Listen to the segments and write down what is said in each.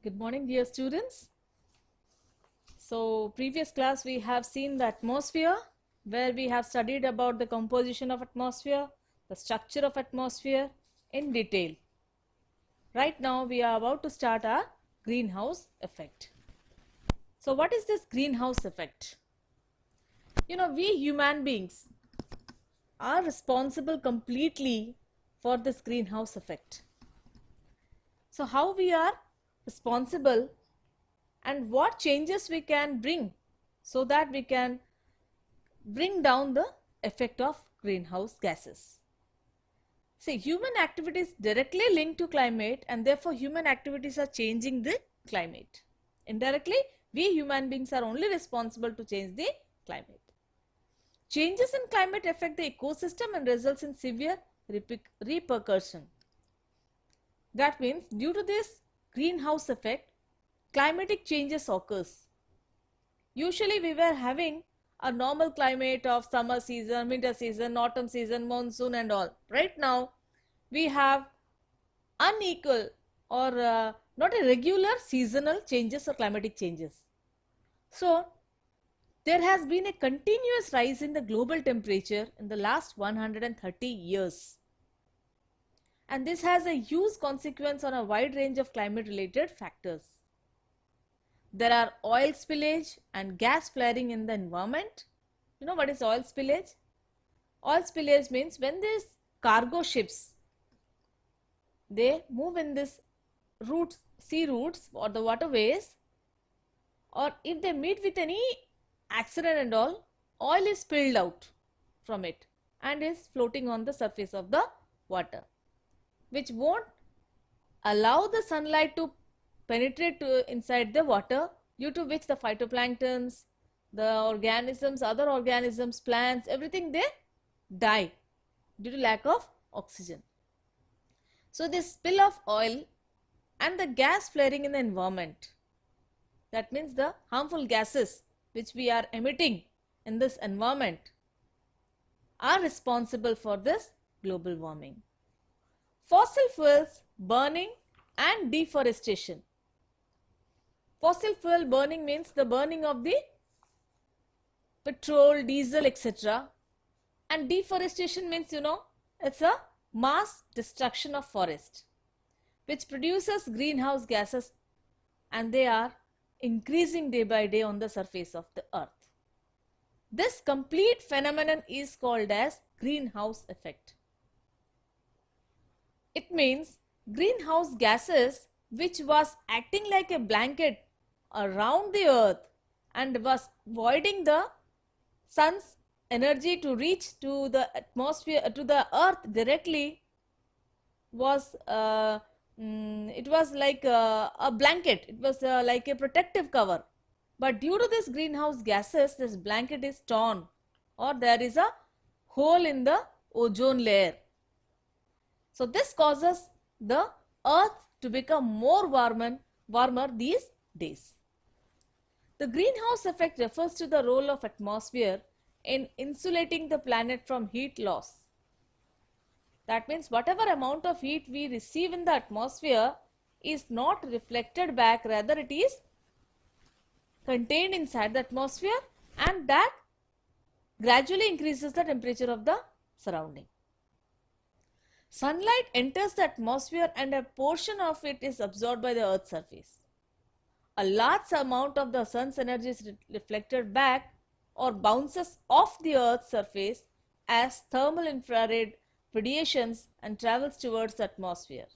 Good morning, dear students. So, previous class we have seen the atmosphere, where we have studied about the composition of atmosphere, the structure of atmosphere in detail. Right now we are about to start our greenhouse effect. So, what is this greenhouse effect? We human beings are responsible completely for this greenhouse effect. So, how we are responsible and what changes we can bring so that we can bring down the effect of greenhouse gases. See, human activities directly linked to climate, and therefore human activities are changing the climate. Indirectly, we human beings are only responsible to change the climate. Changes in climate affect the ecosystem and results in severe repercussion. That means due to this greenhouse effect, climatic changes occurs. Usually we were having a normal climate of summer season, winter season, autumn season, monsoon and all. Right now we have unequal or not a regular seasonal changes or climatic changes. So there has been a continuous rise in the global temperature in the last 130 years. And this has a huge consequence on a wide range of climate related factors. There are oil spillage and gas flaring in the environment. You know what is oil spillage? Oil spillage means when these cargo ships, they move in this routes, sea routes or the waterways, or if they meet with any accident and all, oil is spilled out from it and is floating on the surface of the water, which won't allow the sunlight to penetrate inside the water, due to which the phytoplanktons, the organisms, other organisms, plants, everything they die due to lack of oxygen. So this spill of oil and the gas flaring in the environment, that means the harmful gases which we are emitting in this environment, are responsible for this global warming. Fossil fuels burning and deforestation. Fossil fuel burning means the burning of the petrol, diesel, etc. And deforestation means, it's a mass destruction of forest, which produces greenhouse gases, and they are increasing day by day on the surface of the earth. This complete phenomenon is called as greenhouse effect. It means greenhouse gases which was acting like a blanket around the earth and was voiding the sun's energy to reach to the atmosphere, to the earth directly, was it was like a blanket. It was like a protective cover, but due to this greenhouse gases, this blanket is torn, or there is a hole in the ozone layer. So this causes the earth to become more warmer these days. The greenhouse effect refers to the role of atmosphere in insulating the planet from heat loss. That means whatever amount of heat we receive in the atmosphere is not reflected back, rather it is contained inside the atmosphere, and that gradually increases the temperature of the surrounding. Sunlight enters the atmosphere and a portion of it is absorbed by the earth's surface. A large amount of the sun's energy is reflected back or bounces off the earth's surface as thermal infrared radiations and travels towards the atmosphere.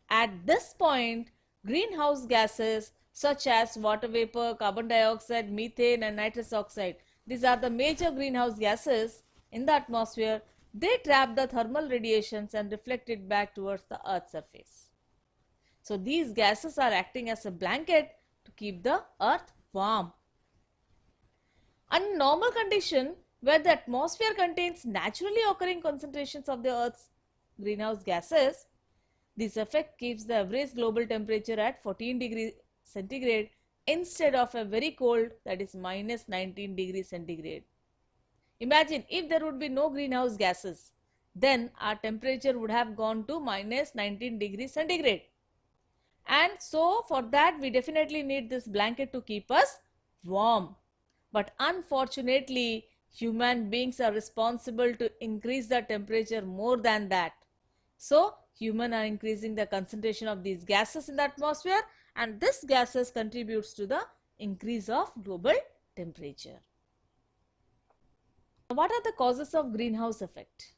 At this point, greenhouse gases such as water vapor, carbon dioxide, methane and nitrous oxide, these are the major greenhouse gases in the atmosphere. They trap the thermal radiations and reflect it back towards the earth's surface. So these gases are acting as a blanket to keep the earth warm. Under normal condition, where the atmosphere contains naturally occurring concentrations of the earth's greenhouse gases, this effect keeps the average global temperature at 14 degrees centigrade instead of a very cold, that is minus 19 degrees centigrade. Imagine if there would be no greenhouse gases, then our temperature would have gone to minus 19 degrees centigrade. And so for that we definitely need this blanket to keep us warm. But unfortunately, human beings are responsible to increase the temperature more than that. So humans are increasing the concentration of these gases in the atmosphere, and this gases contributes to the increase of global temperature. What are the causes of greenhouse effect?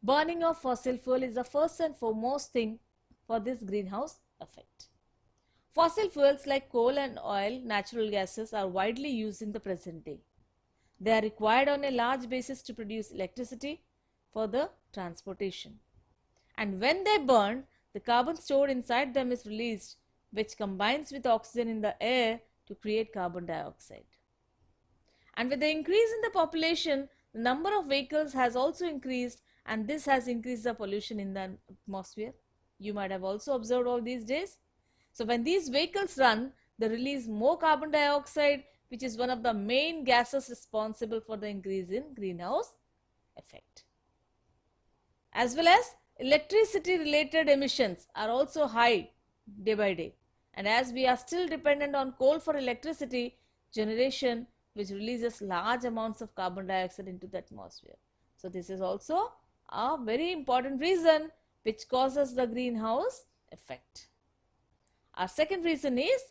Burning of fossil fuel is the first and foremost thing for this greenhouse effect. Fossil fuels like coal and oil, natural gases are widely used in the present day. They are required on a large basis to produce electricity for the transportation. And when they burn, the carbon stored inside them is released, which combines with oxygen in the air to create carbon dioxide. And with the increase in the population, the number of vehicles has also increased, and this has increased the pollution in the atmosphere. You might have also observed all these days. So when these vehicles run, they release more carbon dioxide, which is one of the main gases responsible for the increase in greenhouse effect. As well as electricity related emissions are also high day by day. And as we are still dependent on coal for electricity generation, which releases large amounts of carbon dioxide into the atmosphere. So this is also a very important reason which causes the greenhouse effect. Our second reason is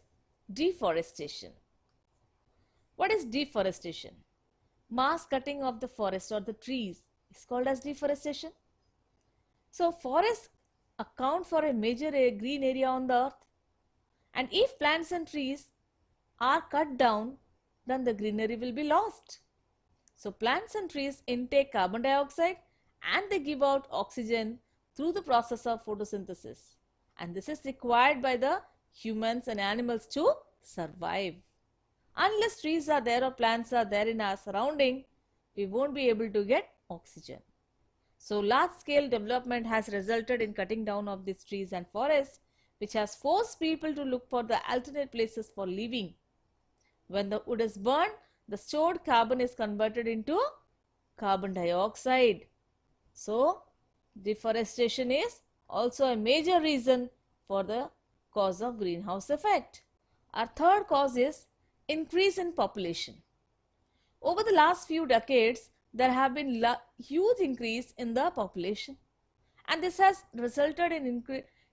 deforestation. What is deforestation? Mass cutting of the forest or the trees is called as deforestation. So forests account for a major green area on the earth, and if plants and trees are cut down, then the greenery will be lost. So plants and trees intake carbon dioxide and they give out oxygen through the process of photosynthesis, and this is required by the humans and animals to survive. Unless trees are there or plants are there in our surrounding, we won't be able to get oxygen. So large scale development has resulted in cutting down of these trees and forests, which has forced people to look for the alternate places for living. When the wood is burned, the stored carbon is converted into carbon dioxide. So deforestation is also a major reason for the cause of greenhouse effect. Our third cause is increase in population. Over the last few decades, there have been huge increase in the population, and this has resulted in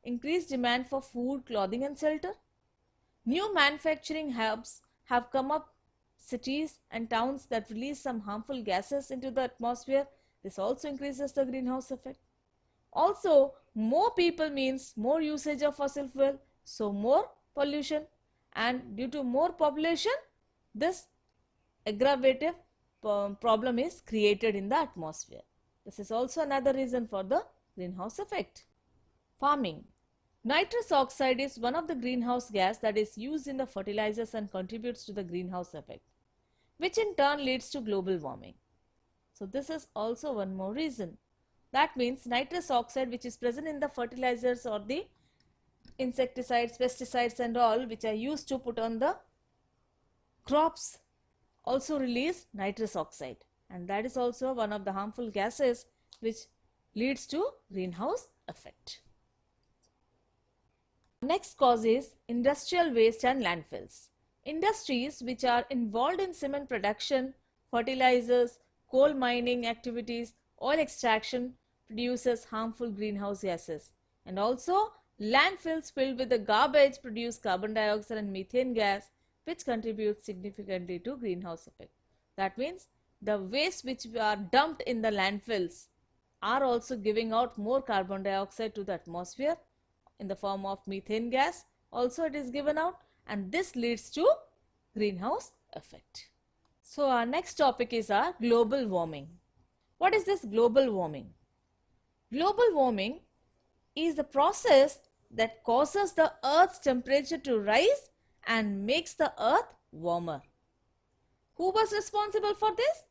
increased demand for food, clothing and shelter. New manufacturing hubs have come up, cities and towns that release some harmful gases into the atmosphere. This also increases the greenhouse effect. Also, more people means more usage of fossil fuel, so more pollution, and due to more population, this aggravative problem is created in the atmosphere. This is also another reason for the greenhouse effect. Farming. Nitrous oxide is one of the greenhouse gas that is used in the fertilizers and contributes to the greenhouse effect, which in turn leads to global warming. So this is also one more reason. That means nitrous oxide, which is present in the fertilizers or the insecticides, pesticides and all which are used to put on the crops, also release nitrous oxide, and that is also one of the harmful gases which leads to greenhouse effect. Next cause is industrial waste and landfills. Industries which are involved in cement production, fertilizers, coal mining activities, oil extraction produces harmful greenhouse gases, and also landfills filled with the garbage produce carbon dioxide and methane gas, which contributes significantly to greenhouse effect. That means the waste which are dumped in the landfills are also giving out more carbon dioxide to the atmosphere in the form of methane gas. Also it is given out, and this leads to greenhouse effect. So our next topic is our global warming. What is this global warming? Global warming is the process that causes the earth's temperature to rise and makes the earth warmer. Who was responsible for this?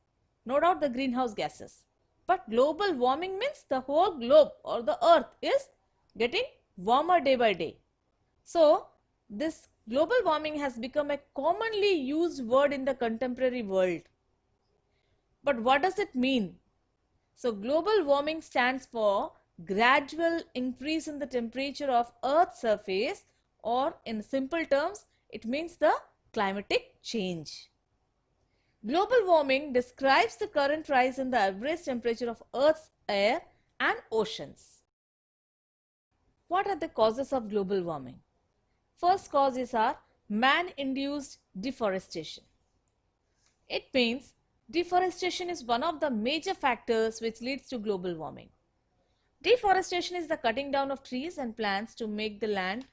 No doubt the greenhouse gases. But global warming means the whole globe or the earth is getting warmer day by day. So this global warming has become a commonly used word in the contemporary world. But what does it mean? So global warming stands for gradual increase in the temperature of Earth's surface or in simple terms, it means the climatic change. Global warming describes the current rise in the average temperature of Earth's air and oceans. What are the causes of global warming? First cause is our man-induced deforestation. It means deforestation is one of the major factors which leads to global warming. Deforestation is the cutting down of trees and plants to make the land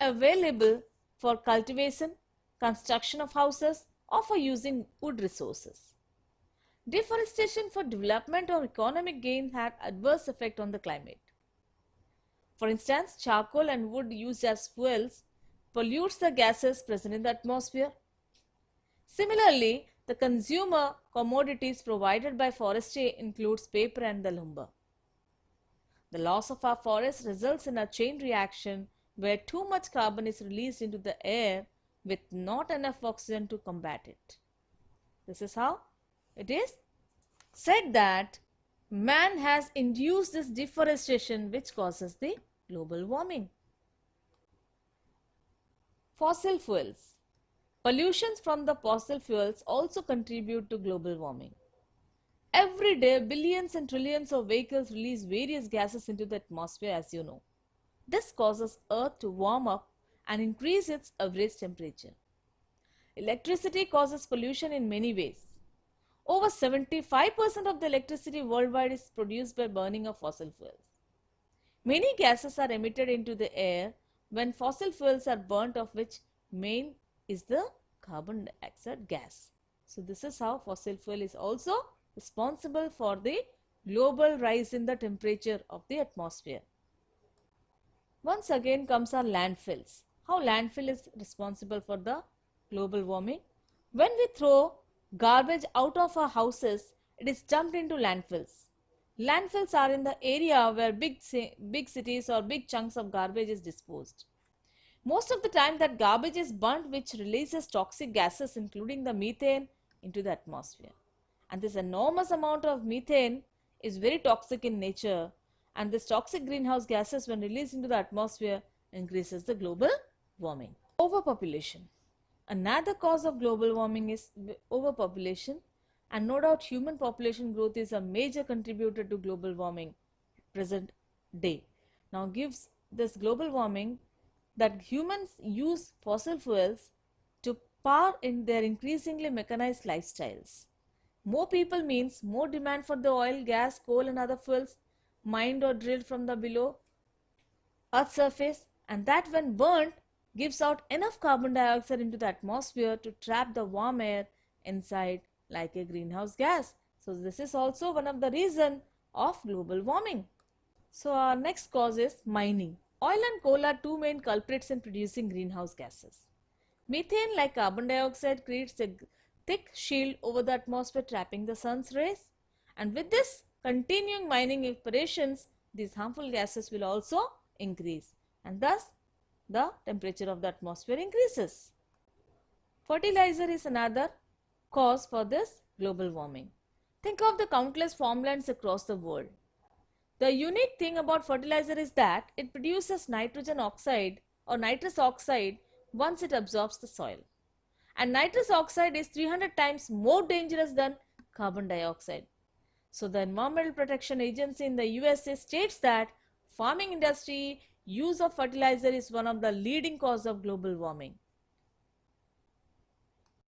available for cultivation, construction of houses, or for using wood resources. Deforestation for development or economic gain had adverse effect on the climate. For instance, charcoal and wood used as fuels pollutes the gases present in the atmosphere. Similarly, the consumer commodities provided by forestry includes paper and the lumber. The loss of our forests results in a chain reaction where too much carbon is released into the air with not enough oxygen to combat it. This is how it is said that man has induced this deforestation which causes the global warming. Fossil fuels. Pollutions from the fossil fuels also contribute to global warming. Every day, billions and trillions of vehicles release various gases into the atmosphere, as you know. This causes Earth to warm up and increase its average temperature. Electricity causes pollution in many ways. Over 75% of the electricity worldwide is produced by burning of fossil fuels. Many gases are emitted into the air when fossil fuels are burnt, of which main is the carbon dioxide gas. So this is how fossil fuel is also responsible for the global rise in the temperature of the atmosphere. Once again comes our landfills. How landfill is responsible for the global warming? When we throw garbage out of our houses, it is dumped into landfills. Landfills are in the area where big cities or big chunks of garbage is disposed. Most of the time that garbage is burnt, which releases toxic gases including the methane into the atmosphere. And this enormous amount of methane is very toxic in nature, and this toxic greenhouse gases when released into the atmosphere increases the global warming. Overpopulation. Another cause of global warming is overpopulation, and no doubt human population growth is a major contributor to global warming present day. Now gives this global warming that humans use fossil fuels to power in their increasingly mechanized lifestyles. More people means more demand for the oil, gas, coal and other fuels mined or drilled from the below Earth's surface, and that when burnt gives out enough carbon dioxide into the atmosphere to trap the warm air inside like a greenhouse gas. So this is also one of the reasons of global warming. So our next cause is mining. Oil and coal are two main culprits in producing greenhouse gases. Methane, like carbon dioxide, creates a thick shield over the atmosphere trapping the sun's rays. And with this continuing mining operations, these harmful gases will also increase, and thus the temperature of the atmosphere increases. Fertilizer is another cause for this global warming. Think of the countless farmlands across the world. The unique thing about fertilizer is that it produces nitrogen oxide or nitrous oxide once it absorbs the soil. And nitrous oxide is 300 times more dangerous than carbon dioxide. So the Environmental Protection Agency in the USA states that farming industry use of fertilizer is one of the leading cause of global warming.